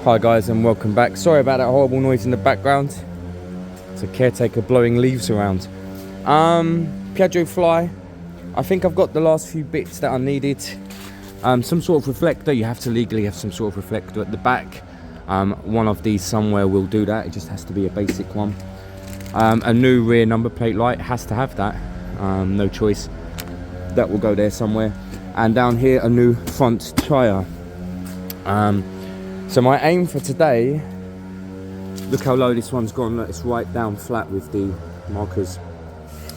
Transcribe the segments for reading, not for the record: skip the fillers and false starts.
Hi guys and welcome back. Sorry about that horrible noise in the background. It's a caretaker blowing leaves around. Piaggio Fly. I think I've got the last few bits that I needed. Some sort of reflector. You have to legally have some sort of reflector at the back. One of these somewhere will do that. It just has to be a basic one. A new rear number plate light has to have that. No choice. That will go there somewhere. And down here a new front tyre. So my aim for today, look how low this one's gone. Look, it's right down flat with the markers.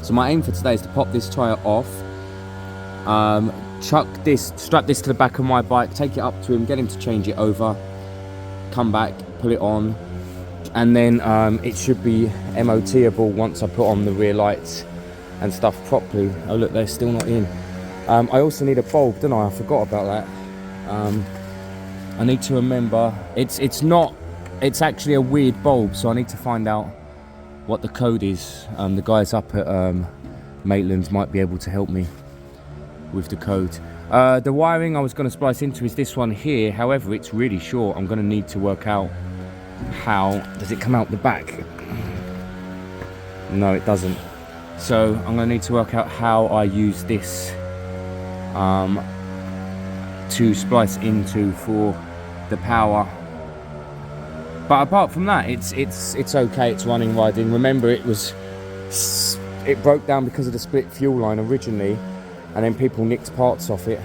So my aim for today is to pop this tyre off, strap this to the back of my bike, take it up to him, get him to change it over, come back, put it on, and then it should be MOTable once I put on the rear lights and stuff properly. Oh look, they're still not in. I also need a bulb, don't I? I forgot about that. I need to remember, it's actually a weird bulb, so I need to find out what the code is. The guys up at Maitland's might be able to help me with the code. The wiring I was going to splice into is this one here, however it's really short. I'm going to need to work out how, does it come out the back? No, it doesn't. So I'm going to need to work out how I use this to splice into for the power. But apart from that, it's okay. It's running, riding. Remember, it broke down because of the split fuel line originally, and then people nicked parts off it.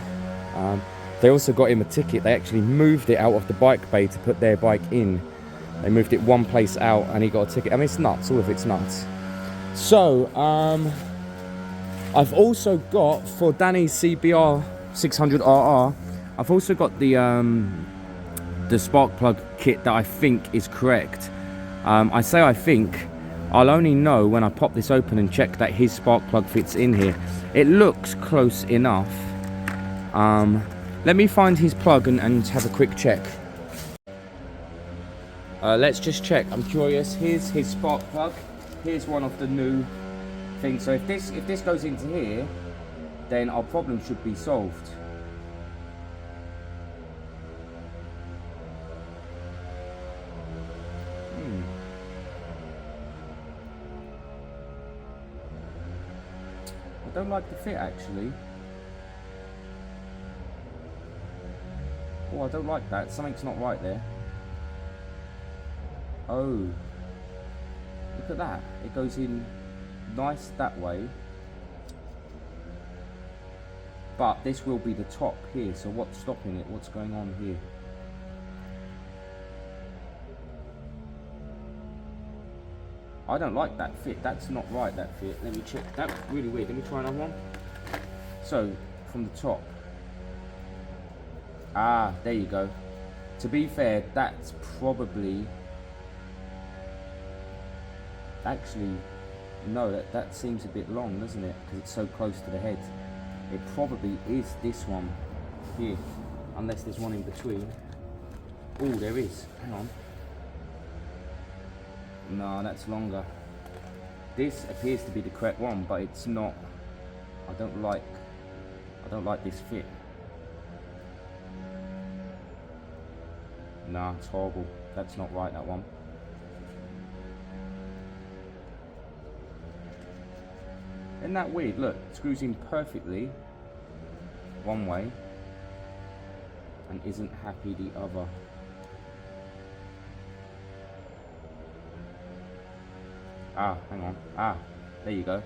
They also got him a ticket. They actually moved it out of the bike bay to put their bike in. They moved it one place out, and he got a ticket. I mean, it's nuts. All of it's nuts. So I've also got, for Danny's CBR 600RR, I've also got the spark plug kit that I think is correct. I say I think, I'll only know when I pop this open and check that his spark plug fits in here. It looks close enough. Let me find his plug and have a quick check. Let's just check. I'm curious. Here's his spark plug. Here's one of the new things. So if this goes into here, then our problem should be solved. I don't like the fit actually. Oh, I don't like that. Something's not right there. Oh, look at that. It goes in nice that way. But this will be the top here. So what's stopping it? What's going on here? I don't like that fit. That's not right, that fit. Let me check. That's really weird. Let me try another one. So, from the top. Ah, there you go. To be fair, that's probably... Actually, no, that seems a bit long, doesn't it? Because it's so close to the head. It probably is this one here. Unless there's one in between. Oh, there is. Hang on. No, that's longer. This appears to be the correct one, but it's not. I don't like this fit. Nah, it's horrible. That's not right, that one. Isn't that weird? Look, it screws in perfectly one way and isn't happy the other. Ah, hang on. Ah, there you go.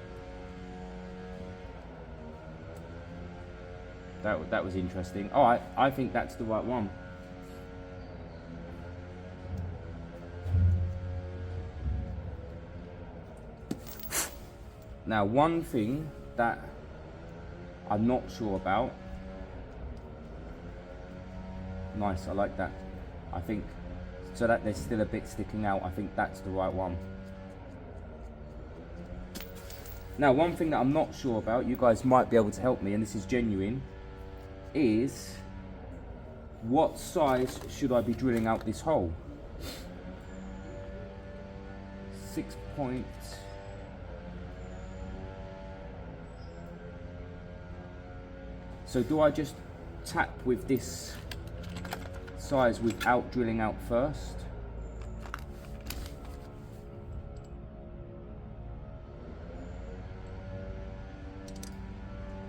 That was interesting. Alright, I think that's the right one. Now, one thing that I'm not sure about. Nice, I like that. I think, so that there's still a bit sticking out, I think that's the right one. Now, one thing that I'm not sure about, you guys might be able to help me, and this is genuine, is what size should I be drilling out this hole? 6 point... So do I just tap with this size without drilling out first.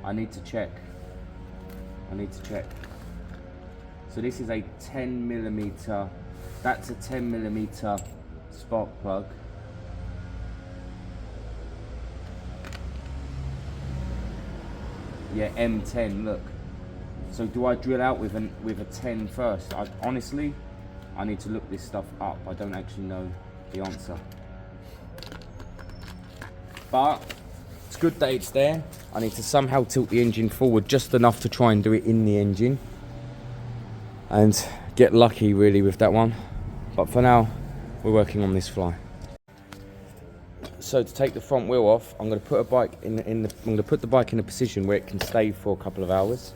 I need to check. So this is a 10mm, that's a 10mm spark plug. Yeah, M10, look. So do I drill out with a 10 first? Honestly, I need to look this stuff up. I don't actually know the answer. But it's good that it's there. I need to somehow tilt the engine forward just enough to try and do it in the engine. And get lucky really with that one. But for now, we're working on this fly. So to take the front wheel off, I'm going to put a bike I'm going to put the bike in a position where it can stay for a couple of hours.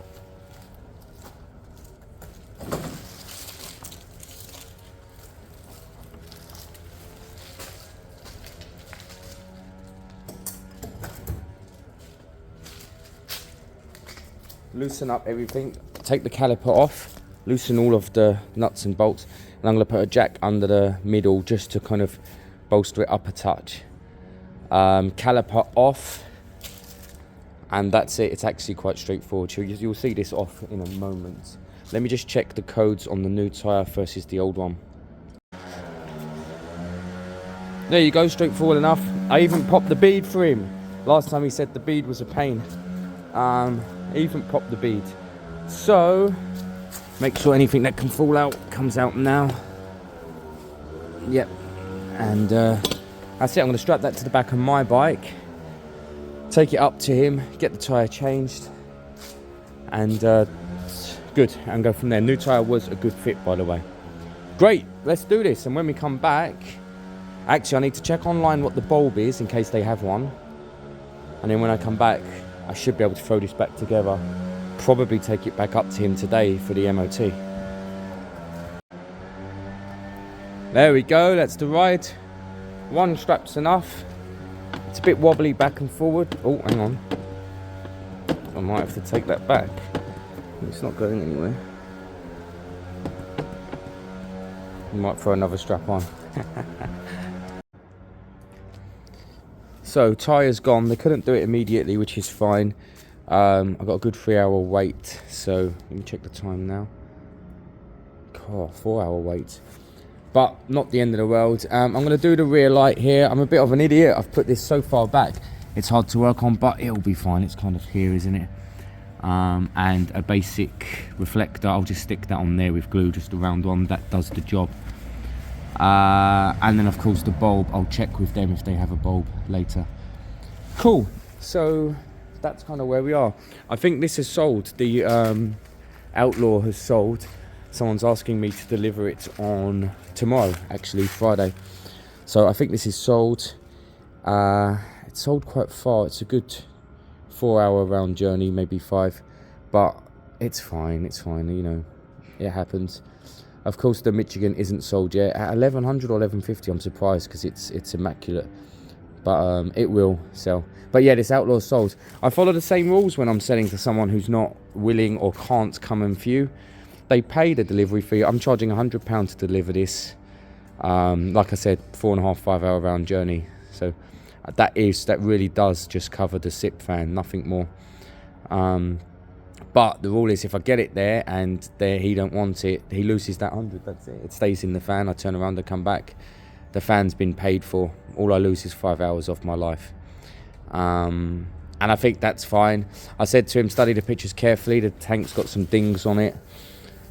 Loosen up everything, take the caliper off, loosen all of the nuts and bolts, and I'm going to put a jack under the middle just to kind of bolster it up a touch. Caliper off, and that's it. It's actually quite straightforward. You'll see this off in a moment. Let me just check the codes on the new tyre versus the old one. There you go, straightforward enough. I even popped the bead for him. Last time he said the bead was a pain. Even popped the bead. So make sure anything that can fall out comes out now. Yep. And that's it. I'm going to strap that to the back of my bike, take it up to him, get the tyre changed, and good, and go from there. New tyre was a good fit, by the way. Great, let's do this. And when we come back, actually I need to check online what the bulb is in case they have one, and then when I come back I should be able to throw this back together, probably take it back up to him today for the MOT. There we go, that's the ride. One strap's enough. It's a bit wobbly back and forward. Oh, hang on. I might have to take that back. It's not going anywhere. You might throw another strap on. So, tyre's gone. They couldn't do it immediately, which is fine. I've got a good 3-hour wait. So, let me check the time now. God, 4-hour wait. But not the end of the world. I'm going to do the rear light here. I'm a bit of an idiot. I've put this so far back. It's hard to work on, but it'll be fine. It's kind of here, isn't it? And a basic reflector. I'll just stick that on there with glue, just a round one. That does the job. And then, of course, the bulb. I'll check with them if they have a bulb later. Cool. So that's kind of where we are. I think this has sold. The Outlaw has sold. Someone's asking me to deliver it on tomorrow, actually, Friday. So I think this is sold. It's sold quite far. It's a good 4-hour round journey, maybe 5. But it's fine, you know. It happens. Of course, the Michigan isn't sold yet. At 1100 or 1150, I'm surprised because it's immaculate. But it will sell. But yeah, this Outlaw sold. I follow the same rules when I'm selling to someone who's not willing or can't come and view. They pay the delivery fee. I'm charging £100 to deliver this. Like I said, 4.5, 5-hour round journey. So that really does just cover the SIP fan, nothing more. But the rule is, if I get it there and he don't want it, he loses that 100. That's it. It stays in the fan. I turn around and come back. The fan's been paid for. All I lose is 5 hours off my life. And I think that's fine. I said to him, study the pictures carefully. The tank's got some dings on it.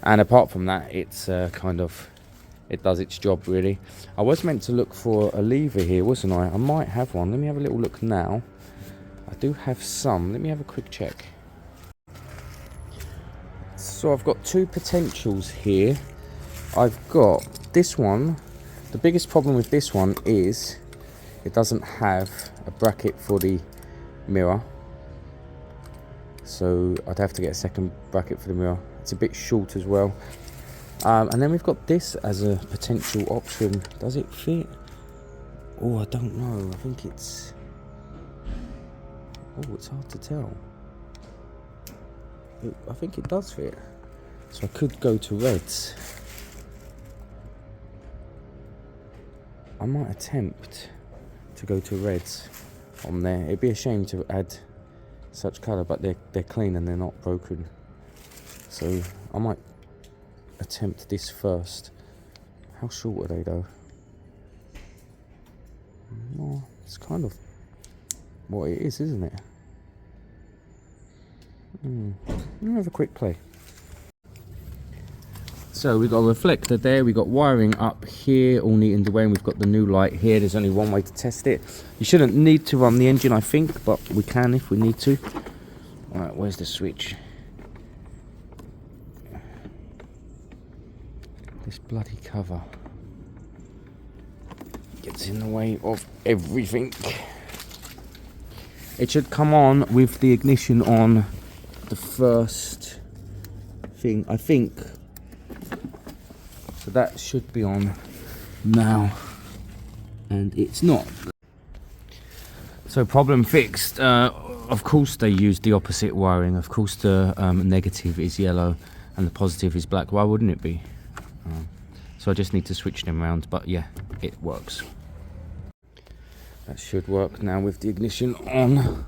And apart from that, it's it does its job, really. I was meant to look for a lever here, wasn't I? I might have one. Let me have a little look now. I do have some. Let me have a quick check. So I've got 2 potentials here. I've got this one. The biggest problem with this one is it doesn't have a bracket for the mirror. So I'd have to get a second bracket for the mirror. It's a bit short as well. And then we've got this as a potential option. Does it fit? Oh, I don't know. I think it's... Oh, it's hard to tell. I think it does fit. So I could go to reds. I might attempt to go to reds on there. It'd be a shame to add such colour, but they're clean and they're not broken. So I might attempt this first. How short are they though? Well, it's kind of what it is, isn't it? I'll have a quick play. So we've got a reflector there, we've got wiring up here, all neat and away, and we've got the new light here. There's only one way to test it. You shouldn't need to run the engine, I think, but we can if we need to. Alright, where's the switch? This bloody cover gets in the way of everything. It should come on with the ignition on the first thing, I think. So that should be on now, and it's not. So problem fixed. Of course they used the opposite wiring. Of course the negative is yellow and the positive is black. Why wouldn't it be? So I just need to switch them around, but yeah, it works. That should work now with the ignition on.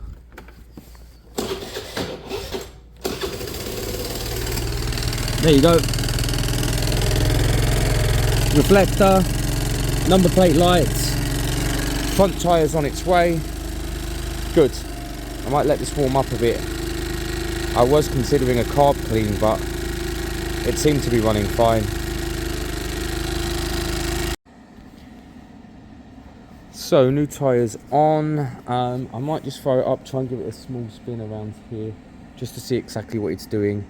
There you go. Reflector, number plate lights, front tyres on its way. Good. I might let this warm up a bit. I was considering a carb clean, but it seemed to be running fine. So new tyres on. I might just throw it up, try and give it a small spin around here just to see exactly what it's doing.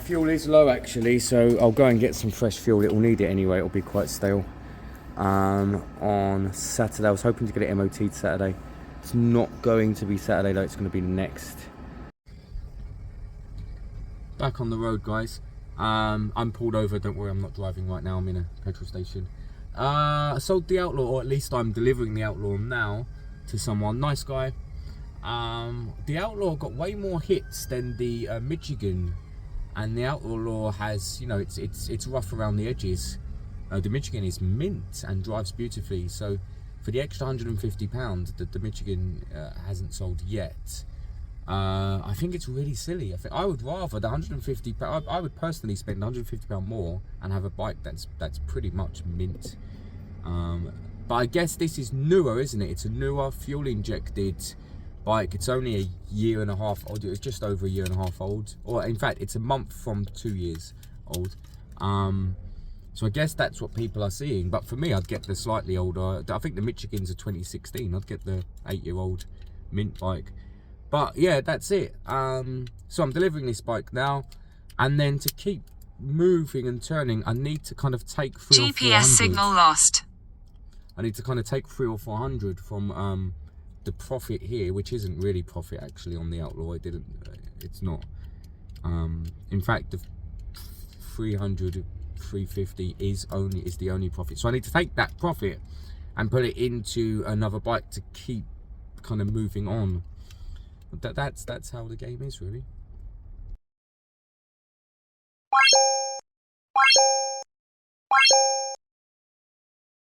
Fuel is low actually, so I'll go and get some fresh fuel. It will need it anyway, it'll be quite stale. On Saturday, I was hoping to get it MOT'd Saturday. It's not going to be Saturday though, it's going to be next. Back on the road, guys. I'm pulled over, don't worry, I'm not driving right now, I'm in a petrol station. I sold the Outlaw, or at least I'm delivering the Outlaw now to someone, nice guy. The Outlaw got way more hits than the Michigan, and the Outlaw has, you know, it's rough around the edges. The Michigan is mint and drives beautifully, so for the extra £150 that the Michigan hasn't sold yet, I think it's really silly. I would rather the £150. I would personally spend £150 more and have a bike that's pretty much mint. But I guess this is newer, isn't it? It's a newer fuel injected bike. It's only a year and a half old. It's just over a year and a half old, or in fact it's a month from 2 years old. So I guess that's what people are seeing, but for me I'd get the slightly older. I think the Michigan's a 2016. I'd get the 8-year-old mint bike. But yeah, that's it. So I'm delivering this bike now, and then to keep moving and turning I need to kind of take 300 or 400. GPS signal lost. I need to kind of take 300 or 400 from the profit here, which isn't really profit actually on the Outlaw. It's not. In fact, the 300, 350 is the only profit. So I need to take that profit and put it into another bike to keep kind of moving on. That's how the game is, really.